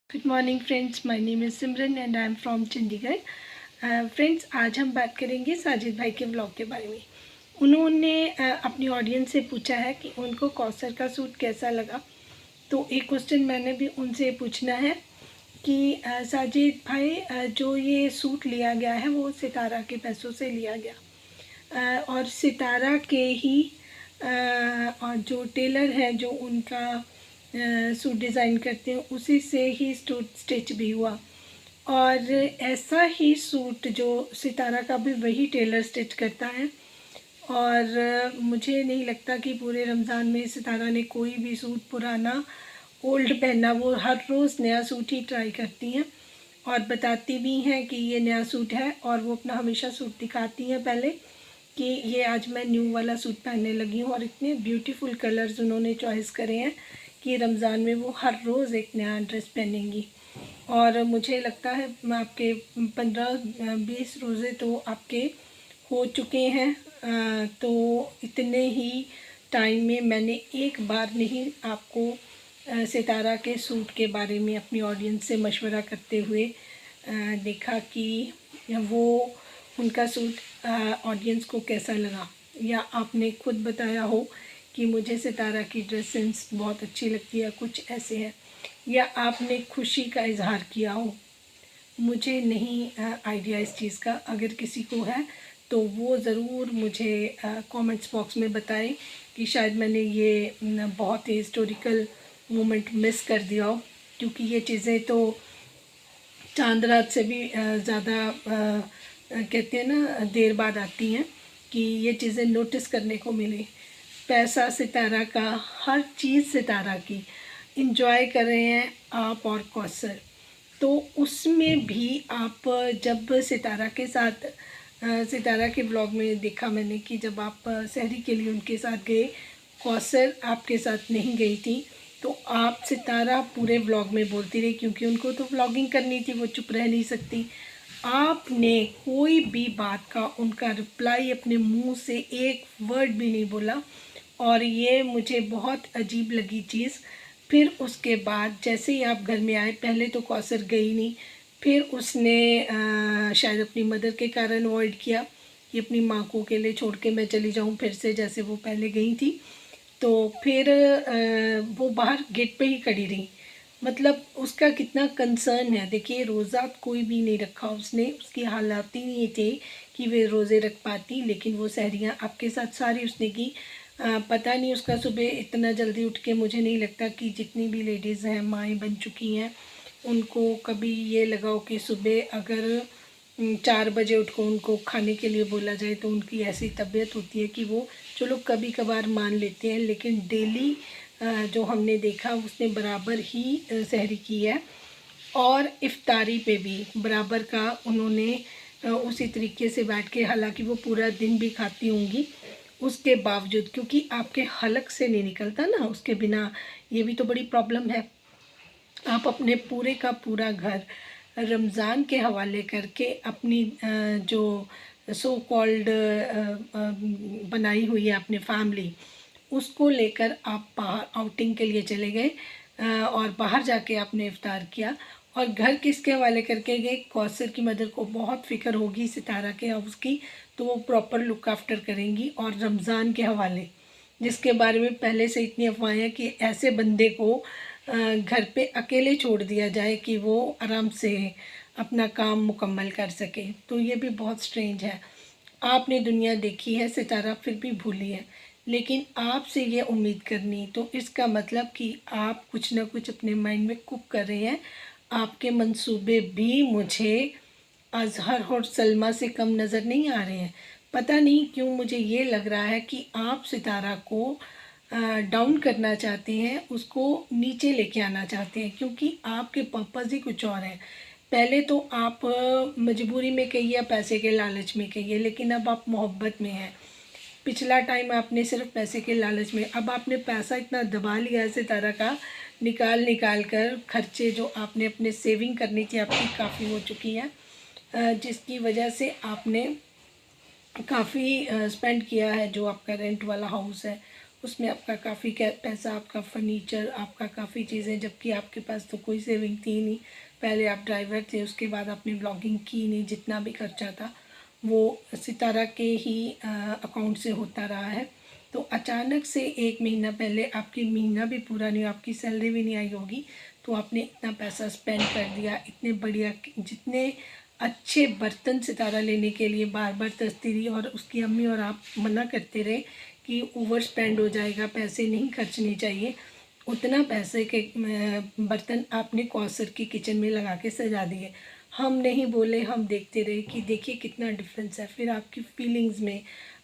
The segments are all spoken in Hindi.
Good morning friends, my name is Simran and I am from Chandigarh. Friends, आज हम बात करेंगे साजिद भाई के व्लॉग के बारे में। उन्होंने अपनी ऑडियंस से पूछा है कि उनको कौसर का सूट कैसा लगा। तो एक क्वेश्चन मैंने भी उनसे पूछना है कि साजिद भाई, जो ये सूट लिया गया है वो सितारा के पैसों से लिया गया, और सितारा के ही और जो टेलर है जो उनका सूट डिज़ाइन करते हैं उसी से ही सूट स्टिच भी हुआ। और ऐसा ही सूट जो सितारा का भी वही टेलर स्टिच करता है। और मुझे नहीं लगता कि पूरे रमज़ान में सितारा ने कोई भी सूट पुराना ओल्ड पहना। वो हर रोज़ नया सूट ही ट्राई करती हैं और बताती भी हैं कि ये नया सूट है, और वो अपना हमेशा सूट दिखाती हैं पहले कि ये आज मैं न्यू वाला सूट पहनने लगी हूँ। और इतने ब्यूटीफुल कलर्स उन्होंने चॉइस करे हैं कि रमज़ान में वो हर रोज़ एक नया ड्रेस पहनेंगी। और मुझे लगता है आपके 15-20 रोज़े तो आपके हो चुके हैं। तो इतने ही टाइम में मैंने एक बार नहीं आपको सितारा के सूट के बारे में अपनी ऑडियंस से मशवरा करते हुए देखा कि वो उनका सूट ऑडियंस को कैसा लगा, या आपने खुद बताया हो कि मुझे सितारा की ड्रेस सेंस बहुत अच्छी लगती है, कुछ ऐसे है, या आपने खुशी का इजहार किया हो। मुझे नहीं आइडिया इस चीज़ का। अगर किसी को है तो वो ज़रूर मुझे कमेंट्स बॉक्स में बताएं कि शायद मैंने ये बहुत ही हिस्टोरिकल मोमेंट मिस कर दिया हो, क्योंकि ये चीज़ें तो चांद रात से भी ज़्यादा कहते हैं ना देर बाद आती हैं कि ये चीज़ें नोटिस करने को मिले। पैसा सितारा का, हर चीज़ सितारा की इंजॉय कर रहे हैं आप और कौसर। तो उसमें भी आप जब सितारा के साथ सितारा के ब्लॉग में देखा मैंने कि जब आप सहरी के लिए उनके साथ गए, कौसर आपके साथ नहीं गई थी, तो आप सितारा पूरे व्लॉग में बोलती रही क्योंकि उनको तो व्लॉगिंग करनी थी, वो चुप रह नहीं सकती। आपने कोई भी बात का उनका रिप्लाई अपने मुंह से एक वर्ड भी नहीं बोला, और ये मुझे बहुत अजीब लगी चीज़। फिर उसके बाद जैसे ही आप घर में आए, पहले तो कौसर गई नहीं, फिर उसने शायद अपनी मदर के कारण अवॉइड किया कि अपनी माँ को अकेले छोड़ के मैं चली जाऊँ फिर से, जैसे वो पहले गई थी। तो फिर वो बाहर गेट पे ही खड़ी रही। मतलब उसका कितना कंसर्न है। देखिए, रोज़ा कोई भी नहीं रखा उसने, उसकी हालात ही नहीं थे कि वे रोज़े रख पाती, लेकिन वो सहरियाँ आपके साथ सारी उसने की। पता नहीं उसका सुबह इतना जल्दी उठ के, मुझे नहीं लगता कि जितनी भी लेडीज़ हैं माएँ बन चुकी हैं उनको कभी ये लगा हो कि सुबह अगर 4 बजे उठ को उनको खाने के लिए बोला जाए तो उनकी ऐसी तबीयत होती है कि वो चलो कभी कभार मान लेते हैं, लेकिन डेली जो हमने देखा उसने बराबर ही सहरी की है। और इफ्तारी पे भी बराबर का उन्होंने उसी तरीके से बैठ के, हालांकि वो पूरा दिन भी खाती होंगी उसके बावजूद, क्योंकि आपके हलक से नहीं निकलता ना उसके बिना, ये भी तो बड़ी प्रॉब्लम है। आप अपने पूरे का पूरा घर रमज़ान के हवाले करके अपनी जो सो कॉल्ड बनाई हुई है अपनी फैमिली, उसको लेकर आप बाहर आउटिंग के लिए चले गए, और बाहर जाके आपने इफ्तार किया। और घर किसके हवाले करके गए? कौसर की मदर को बहुत फ़िक्र होगी सितारा के हाउस की, तो वो प्रॉपर लुक आफ्टर करेंगी। और रमज़ान के हवाले, जिसके बारे में पहले से इतनी अफवाहें हैं कि ऐसे बंदे को घर पे अकेले छोड़ दिया जाए कि वो आराम से अपना काम मुकम्मल कर सके, तो ये भी बहुत स्ट्रेंज है। आपने दुनिया देखी है सितारा, फिर भी भूली है, लेकिन आपसे ये उम्मीद करनी, तो इसका मतलब कि आप कुछ ना कुछ अपने माइंड में कुक कर रहे हैं। आपके मंसूबे भी मुझे अजहर और सलमा से कम नज़र नहीं आ रहे हैं। पता नहीं क्यों मुझे ये लग रहा है कि आप सितारा को डाउन करना चाहते हैं, उसको नीचे लेके आना चाहते हैं, क्योंकि आपके पर्पज़ ही कुछ और हैं। पहले तो आप मजबूरी में कहिए या पैसे के लालच में कहिए, लेकिन अब आप मोहब्बत में हैं। पिछला टाइम आपने सिर्फ पैसे के लालच में, अब आपने पैसा इतना दबा लिया है सितारा का, निकाल निकाल कर खर्चे जो आपने अपने सेविंग करनी थी आपकी काफ़ी हो चुकी है, जिसकी वजह से आपने काफ़ी स्पेंड किया है। जो आपका रेंट वाला हाउस है उसमें आपका काफ़ी पैसा, आपका फर्नीचर, आपका काफ़ी चीज़ें, जबकि आपके पास तो कोई सेविंग थी नहीं। पहले आप ड्राइवर थे, उसके बाद आपने ब्लॉगिंग की नहीं, जितना भी खर्चा था वो सितारा के ही अकाउंट से होता रहा है। तो अचानक से 1 महीना पहले, आपकी महीना भी पूरा नहीं, आपकी सैलरी भी नहीं आई होगी, तो आपने इतना पैसा स्पेंड कर दिया। इतने बढ़िया, जितने अच्छे बर्तन सितारा लेने के लिए बार बार तरसती रही, और उसकी अम्मी और आप मना करते रहे कि ओवर स्पेंड हो जाएगा, पैसे नहीं खर्चने चाहिए। उतना पैसे के बर्तन आपने कौसर की किचन में लगा के सजा दिए। हम नहीं बोले, हम देखते रहे कि देखिए कितना डिफरेंस है। फिर आपकी फीलिंग्स में,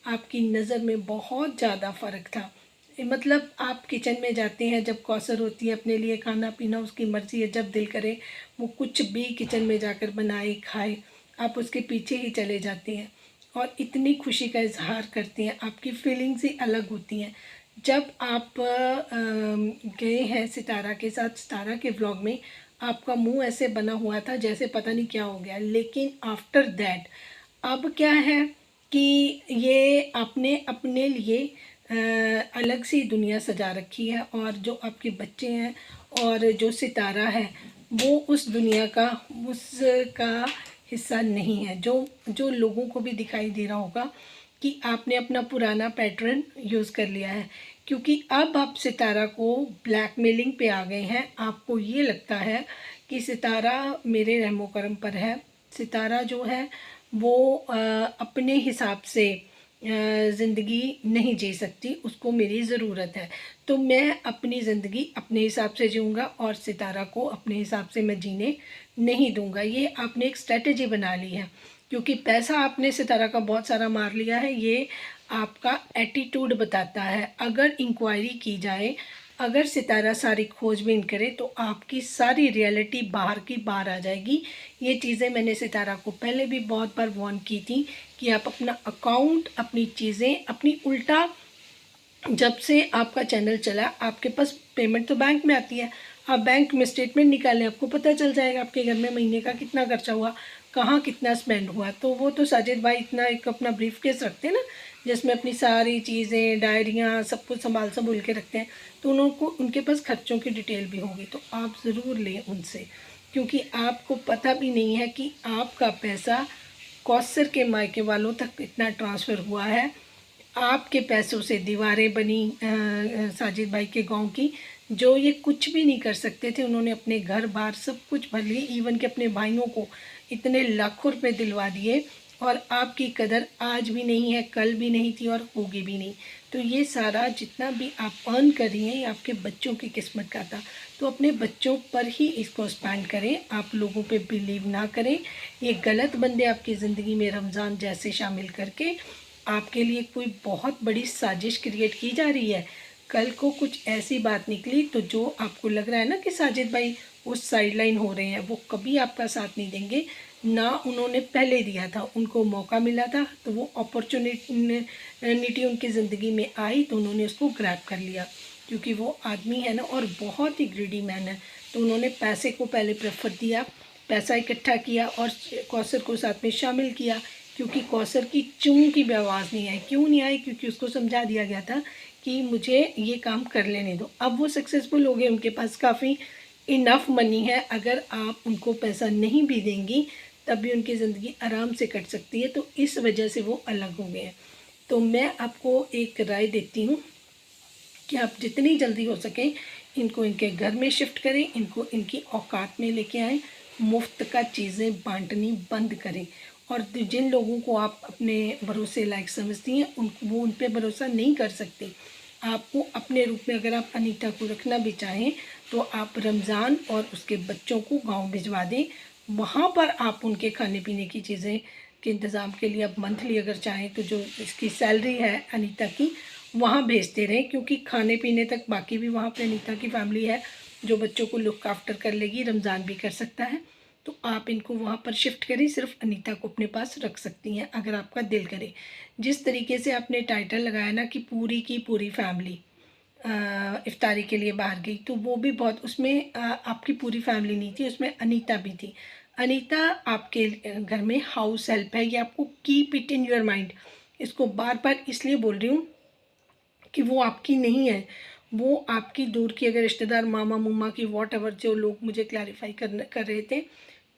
आपकी नज़र में बहुत ज़्यादा फ़र्क था। मतलब आप किचन में जाते हैं, जब कौसर होती है, अपने लिए खाना पीना उसकी मर्ज़ी है, जब दिल करे वो कुछ भी किचन में जाकर बनाए खाए, आप उसके पीछे ही चले जाते हैं और इतनी खुशी का इजहार करते हैं। आपकी फीलिंग्स ही अलग होती हैं। जब आप गए हैं सितारा के साथ, सितारा के व्लॉग में आपका मुंह ऐसे बना हुआ था जैसे पता नहीं क्या हो गया, लेकिन आफ्टर दैट अब क्या है कि ये आपने अपने लिए अलग सी दुनिया सजा रखी है, और जो आपके बच्चे हैं और जो सितारा है वो उस दुनिया का, उसका हिस्सा नहीं है। जो जो लोगों को भी दिखाई दे रहा होगा कि आपने अपना पुराना पैटर्न यूज़ कर लिया है, क्योंकि अब आप सितारा को ब्लैकमेलिंग पे आ गए हैं। आपको ये लगता है कि सितारा मेरे रहमो करम पर है, सितारा जो है वो अपने हिसाब से ज़िंदगी नहीं जी सकती, उसको मेरी ज़रूरत है। तो मैं अपनी ज़िंदगी अपने हिसाब से जीऊँगा और सितारा को अपने हिसाब से मैं जीने नहीं दूँगा। ये आपने एक स्ट्रेटजी बना ली है, क्योंकि पैसा आपने सितारा का बहुत सारा मार लिया है। ये आपका एटीट्यूड बताता है। अगर इंक्वायरी की जाए, अगर सितारा सारी खोजबीन करे, तो आपकी सारी रियलिटी बाहर की बाहर आ जाएगी। ये चीज़ें मैंने सितारा को पहले भी बहुत बार वार्न की थी कि आप अपना अकाउंट, अपनी चीज़ें, अपनी उल्टा, जब से आपका चैनल चला आपके पास पेमेंट तो बैंक में आती है, आप बैंक में स्टेटमेंट निकालें, आपको पता चल जाएगा आपके घर में महीने का कितना खर्चा हुआ, कहाँ कितना स्पेंड हुआ। तो वो तो साजिद भाई इतना एक अपना ब्रीफ केस रखते हैं ना, जिसमें अपनी सारी चीज़ें, डायरियाँ, सब कुछ संभाल के रखते हैं, तो उनको उनके पास खर्चों की डिटेल भी होगी। तो आप ज़रूर लें उनसे, क्योंकि आपको पता भी नहीं है कि आपका पैसा कौसर के मायके वालों तक इतना ट्रांसफ़र हुआ है। आपके पैसों से दीवारें बनी साजिद भाई के गांव की, जो ये कुछ भी नहीं कर सकते थे। उन्होंने अपने घर बार सब कुछ भर लिए, इवन के अपने भाइयों को इतने लाखों रुपए दिलवा दिए, और आपकी कदर आज भी नहीं है, कल भी नहीं थी और होगी भी नहीं। तो ये सारा जितना भी आप अर्न कर रही हैं, ये आपके बच्चों की किस्मत का था। तो अपने बच्चों पर ही इसको स्पेंड करें, आप लोगों पे बिलीव ना करें। ये गलत बंदे आपकी ज़िंदगी में रमज़ान जैसे शामिल करके आपके लिए कोई बहुत बड़ी साजिश क्रिएट की जा रही है। कल को कुछ ऐसी बात निकली तो जो आपको लग रहा है ना कि साजिद भाई वो साइडलाइन हो रहे हैं, वो कभी आपका साथ नहीं देंगे। ना उन्होंने पहले दिया था, उनको मौका मिला था, तो वो अपॉर्चुनिटी उनकी ज़िंदगी में आई तो उन्होंने उसको ग्रैब कर लिया, क्योंकि वो आदमी है ना और बहुत ही ग्रीडी मैन है। तो उन्होंने पैसे को पहले प्रेफर दिया, पैसा इकट्ठा किया और कौसर को साथ में शामिल किया, क्योंकि कौसर की चूं की भी आवाज़ नहीं आई। क्यों नहीं आई? क्योंकि उसको समझा दिया गया था कि मुझे ये काम कर लेने दो। अब वो सक्सेसफुल हो गए, उनके पास काफ़ी इनफ मनी है। अगर आप उनको पैसा नहीं भी देंगी तब भी उनकी ज़िंदगी आराम से कट सकती है। तो इस वजह से वो अलग हो गए हैं। तो मैं आपको एक राय देती हूँ कि आप जितनी जल्दी हो सके इनको इनके घर में शिफ्ट करें, इनको इनकी औकात में लेके आएँ, मुफ्त का चीज़ें बांटनी बंद करें। और जिन लोगों को आप अपने भरोसे लायक समझती हैं वो उन पे भरोसा नहीं कर सकते। आपको अपने रूप में, अगर आप अनीता को रखना भी चाहें तो आप रमज़ान और उसके बच्चों को गांव भिजवा दें। वहाँ पर आप उनके खाने पीने की चीज़ें के इंतज़ाम के लिए आप मंथली अगर चाहें तो जो इसकी सैलरी है अनीता की वहाँ भेजते रहें, क्योंकि खाने पीने तक बाकी भी वहाँ पे अनीता की फैमिली है जो बच्चों को लुक आफ्टर कर लेगी, रमज़ान भी कर सकता है। तो आप इनको वहाँ पर शिफ्ट करें, सिर्फ अनीता को अपने पास रख सकती हैं अगर आपका दिल करे। जिस तरीके से आपने टाइटल लगाया ना कि पूरी की पूरी फैमिली इफ्तारी के लिए बाहर गई, तो वो भी बहुत, उसमें आपकी पूरी फैमिली नहीं थी, उसमें अनीता भी थी। अनीता आपके घर में हाउस हेल्प है, ये आपको keep it in your mind. इसको बार बार इसलिए बोल रही हूँ कि वो आपकी नहीं है, वो आपकी दूर की अगर रिश्तेदार मामा मुम्मा की वॉटएवर जो लोग मुझे क्लैरिफाई कर रहे थे,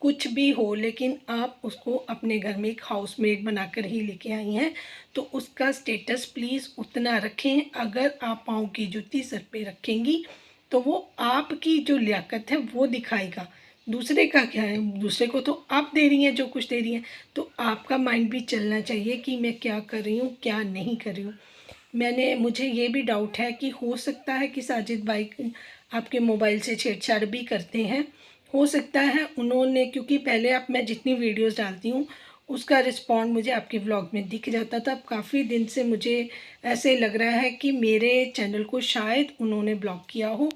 कुछ भी हो, लेकिन आप उसको अपने घर में एक हाउसमेड बनाकर ही लेके आई हैं, तो उसका स्टेटस प्लीज़ उतना रखें। अगर आप पाँव की जूती सर पे रखेंगी तो वो आपकी जो लियाकत है वो दिखाएगा। दूसरे का क्या है, दूसरे को तो आप दे रही हैं जो कुछ दे रही हैं, तो आपका माइंड भी चलना चाहिए कि मैं क्या कर रही हूँ क्या नहीं कर रही हूँ। मुझे ये भी डाउट है कि हो सकता है कि साजिद भाई आपके मोबाइल से छेड़छाड़ भी करते हैं। हो सकता है उन्होंने, क्योंकि पहले आप मैं जितनी वीडियोस डालती हूँ उसका रिस्पॉन्ड मुझे आपके व्लॉग में दिख जाता था। अब काफ़ी दिन से मुझे ऐसे लग रहा है कि मेरे चैनल को शायद उन्होंने ब्लॉक किया हो,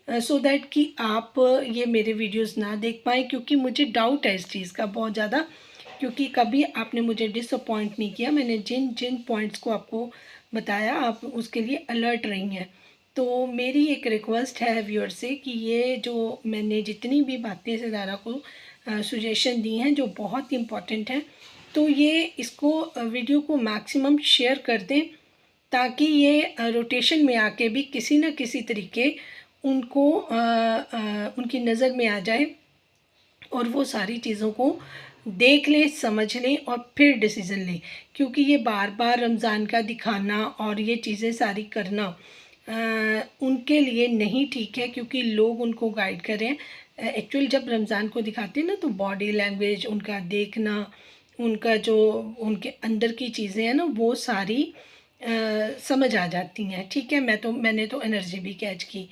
सो दैट कि आप ये मेरे वीडियोस ना देख पाएँ, क्योंकि मुझे डाउट है इस चीज़ का बहुत ज़्यादा, क्योंकि कभी आपने मुझे डिसअपॉइंट नहीं किया। मैंने जिन जिन पॉइंट्स को आपको बताया आप उसके लिए अलर्ट रही हैं। तो मेरी एक रिक्वेस्ट है व्यूअर से कि ये जो मैंने जितनी भी बातें सितारा को सजेशन दी हैं जो बहुत इम्पॉर्टेंट हैं, तो ये इसको वीडियो को मैक्सिमम शेयर कर दें, ताकि ये रोटेशन में आके भी किसी न किसी तरीके उनको उनकी नज़र में आ जाए और वो सारी चीज़ों को देख लें, समझ लें और फिर डिसीज़न लें। क्योंकि ये बार बार रमज़ान का दिखाना और ये चीज़ें सारी करना उनके लिए नहीं ठीक है, क्योंकि लोग उनको गाइड कर रहे हैं। एक्चुअल जब रमज़ान को दिखाते हैं ना, तो बॉडी लैंग्वेज उनका देखना, उनका जो उनके अंदर की चीज़ें हैं ना, वो सारी समझ आ जाती हैं। ठीक है, मैंने तो एनर्जी भी कैच की,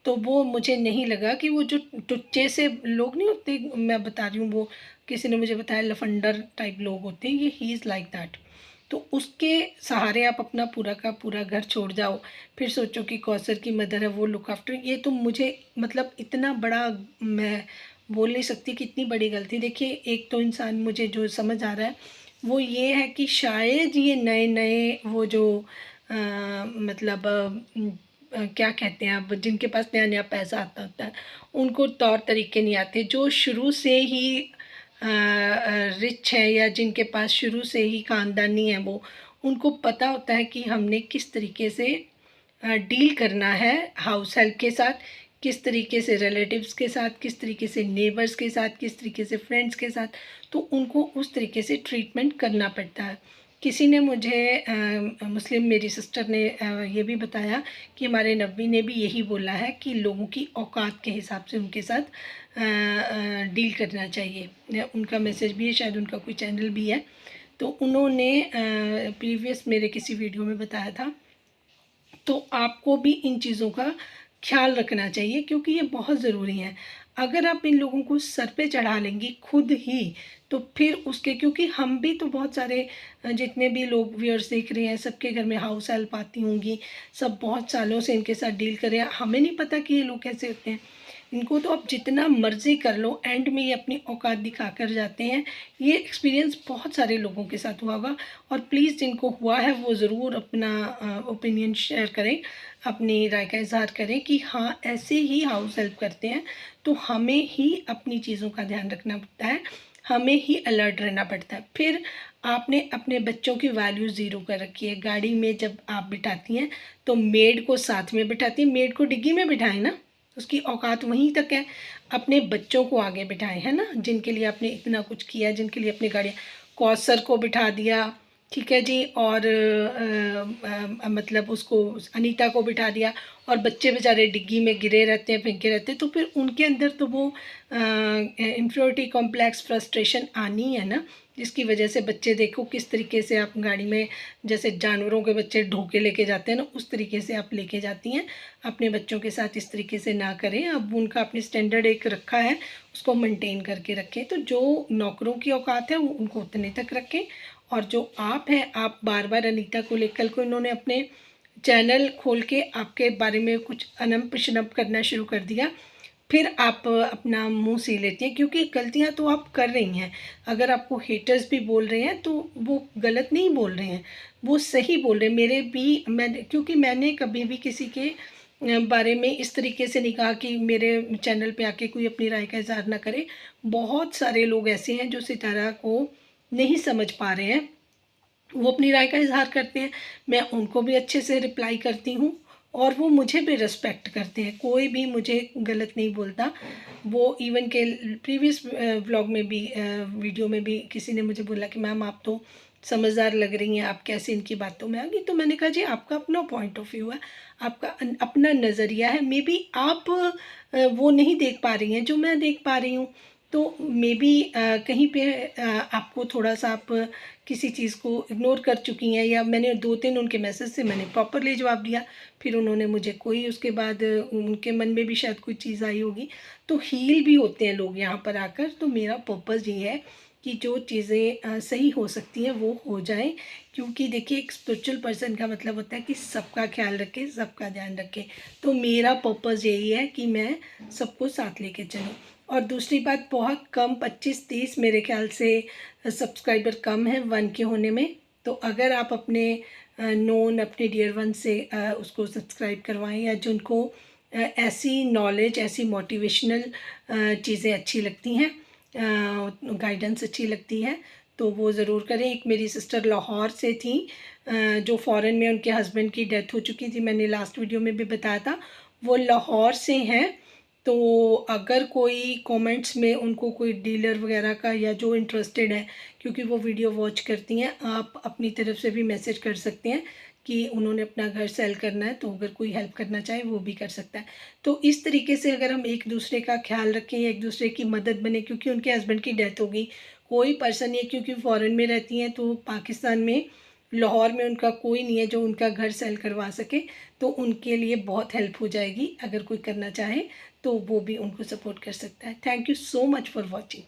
तो वो मुझे नहीं लगा कि वो जो टुच्चे से लोग नहीं होते, मैं बता रही हूँ, वो किसी ने मुझे बताया लफंडर टाइप लोग होते हैं, ये ही इज़ लाइक दैट। तो उसके सहारे आप अपना पूरा का पूरा घर छोड़ जाओ, फिर सोचो कि कौसर की मदर है वो लुक आफ्टर, ये तो मुझे मतलब इतना बड़ा, मैं बोल नहीं सकती कि इतनी बड़ी गलती। देखिए, एक तो इंसान, मुझे जो समझ आ रहा है वो ये है कि शायद ये नए नए वो जो मतलब क्या कहते हैं, अब जिनके पास नया नया पैसा आता होता है उनको तौर तरीके नहीं आते, जो शुरू से ही रिच है या जिनके पास शुरू से ही ख़ानदानी है, वो उनको पता होता है कि हमने किस तरीके से डील करना है हाउस हेल्प के साथ, किस तरीके से रिलेटिव्स के साथ, किस तरीके से नेबर्स के साथ, किस तरीके से फ्रेंड्स के साथ, तो उनको उस तरीके से ट्रीटमेंट करना पड़ता है। किसी ने मुझे मुस्लिम मेरी सिस्टर ने ये भी बताया कि हमारे नबी ने भी यही बोला है कि लोगों की औकात के हिसाब से उनके साथ डील करना चाहिए। उनका मैसेज भी है, शायद उनका कोई चैनल भी है, तो उन्होंने प्रीवियस मेरे किसी वीडियो में बताया था। तो आपको भी इन चीज़ों का ख्याल रखना चाहिए, क्योंकि ये बहुत ज़रूरी हैं। अगर आप इन लोगों को सर पे चढ़ा लेंगी खुद ही, तो फिर उसके, क्योंकि हम भी तो बहुत सारे जितने भी लोग व्यूअर्स देख रहे हैं, सबके घर में हाउस हेल्प आती होंगी, सब बहुत सालों से इनके साथ डील कर रहे हैं। हमें नहीं पता कि ये लोग कैसे होते हैं। इनको तो आप जितना मर्ज़ी कर लो, एंड में ये अपनी औकात दिखा कर जाते हैं। ये एक्सपीरियंस बहुत सारे लोगों के साथ हुआ होगा, और प्लीज़ जिनको हुआ है वो ज़रूर अपना ओपिनियन शेयर करें, अपनी राय का इज़हार करें कि हाँ, ऐसे ही हाउस हेल्प करते हैं। तो हमें ही अपनी चीज़ों का ध्यान रखना पड़ता है, हमें ही अलर्ट रहना पड़ता है। फिर आपने अपने बच्चों की वैल्यू ज़ीरो कर रखी है। गाड़ी में जब आप बिठाती हैं तो मेड को साथ में बिठाती हैं, मेड को डिग्गी में बिठाएं ना, उसकी औकात वहीं तक है। अपने बच्चों को आगे बिठाएं, है ना, जिनके लिए आपने इतना कुछ किया, जिनके लिए अपनी गाड़ियाँ, कौसर को बिठा दिया, ठीक है जी, और मतलब उसको अनीता को बिठा दिया, और बच्चे बेचारे डिग्गी में गिरे रहते हैं, फेंके रहते हैं, तो फिर उनके अंदर तो वो इन्फीरियरिटी कॉम्प्लेक्स, फ्रस्ट्रेशन आनी है ना, जिसकी वजह से बच्चे, देखो किस तरीके से आप गाड़ी में जैसे जानवरों के बच्चे ढोके लेके जाते हैं ना, उस तरीके से आप लेके जाती हैं। अपने बच्चों के साथ इस तरीके से ना करें। अब उनका अपनी स्टैंडर्ड एक रखा है, उसको मेंटेन करके रखें। तो जो नौकरों की औकात है वो उनको उतने तक रखें, और जो आप हैं, आप बार बार अनीता को लेकर, कल को इन्होंने अपने चैनल खोल के आपके बारे में कुछ अनप शनप करना शुरू कर दिया, फिर आप अपना मुंह सी लेती हैं, क्योंकि गलतियां तो आप कर रही हैं। अगर आपको हेटर्स भी बोल रहे हैं तो वो गलत नहीं बोल रहे हैं, वो सही बोल रहे हैं। मेरे भी, क्योंकि मैंने कभी भी किसी के बारे में इस तरीके से नहीं कहा कि मेरे चैनल पे आके कोई अपनी राय का इज़हार ना करे। बहुत सारे लोग ऐसे हैं जो सितारा को नहीं समझ पा रहे हैं, वो अपनी राय का इज़हार करते हैं, मैं उनको भी अच्छे से रिप्लाई करती हूँ और वो मुझे भी रिस्पेक्ट करते हैं, कोई भी मुझे गलत नहीं बोलता। वो इवन के प्रीवियस व्लॉग में भी वीडियो में भी किसी ने मुझे बोला कि मैम आप तो समझदार लग रही हैं, आप कैसे इनकी बातों में आ गई? तो मैंने कहा जी आपका अपना पॉइंट ऑफ व्यू है, आपका अपना नज़रिया है, मे बी आप वो नहीं देख पा रही हैं जो मैं देख पा रही हूँ। तो मे बी कहीं पे आपको थोड़ा-सा आप किसी चीज़ को इग्नोर कर चुकी हैं, या मैंने 2-3 उनके मैसेज से मैंने प्रॉपरली जवाब दिया, फिर उन्होंने मुझे कोई उसके बाद उनके मन में भी शायद कोई चीज़ आई होगी। तो हील भी होते हैं लोग यहाँ पर आकर। तो मेरा पर्पज़ ये है कि जो चीज़ें सही हो सकती हैं वो हो जाएँ, क्योंकि देखिए एक स्पिरिचुअल पर्सन का मतलब होता है कि सबका ख्याल रखें, सबका ध्यान रखें। तो मेरा पर्पज़ यही है कि मैं सबको साथ लेके चलूँ। और दूसरी बात, बहुत कम 25-30 मेरे ख़्याल से सब्सक्राइबर कम हैं 1 के होने में। तो अगर आप अपने नोन, अपने डियर वन से उसको सब्सक्राइब करवाएँ, या जिनको ऐसी नॉलेज, ऐसी मोटिवेशनल चीज़ें अच्छी लगती हैं, गाइडेंस अच्छी लगती है, तो वो ज़रूर करें। एक मेरी सिस्टर लाहौर से थी, जो फ़ॉरेन में उनके हस्बैंड की डेथ हो चुकी थी, मैंने लास्ट वीडियो में भी बताया था। वो लाहौर से हैं, तो अगर कोई कमेंट्स में उनको कोई डीलर वगैरह का, या जो इंटरेस्टेड है, क्योंकि वो वीडियो वॉच करती हैं, आप अपनी तरफ से भी मैसेज कर सकते हैं कि उन्होंने अपना घर सेल करना है, तो अगर कोई हेल्प करना चाहे वो भी कर सकता है। तो इस तरीके से अगर हम एक दूसरे का ख्याल रखें, एक दूसरे की मदद बने, क्योंकि उनके हस्बैंड की डेथ हो गई, कोई पर्सन ये, क्योंकि फ़ॉरेन में रहती हैं, तो पाकिस्तान में लाहौर में उनका कोई नहीं है जो उनका घर सेल करवा सके, तो उनके लिए बहुत हेल्प हो जाएगी। अगर कोई करना चाहे तो वो भी उनको सपोर्ट कर सकता है। Thank you so much for watching.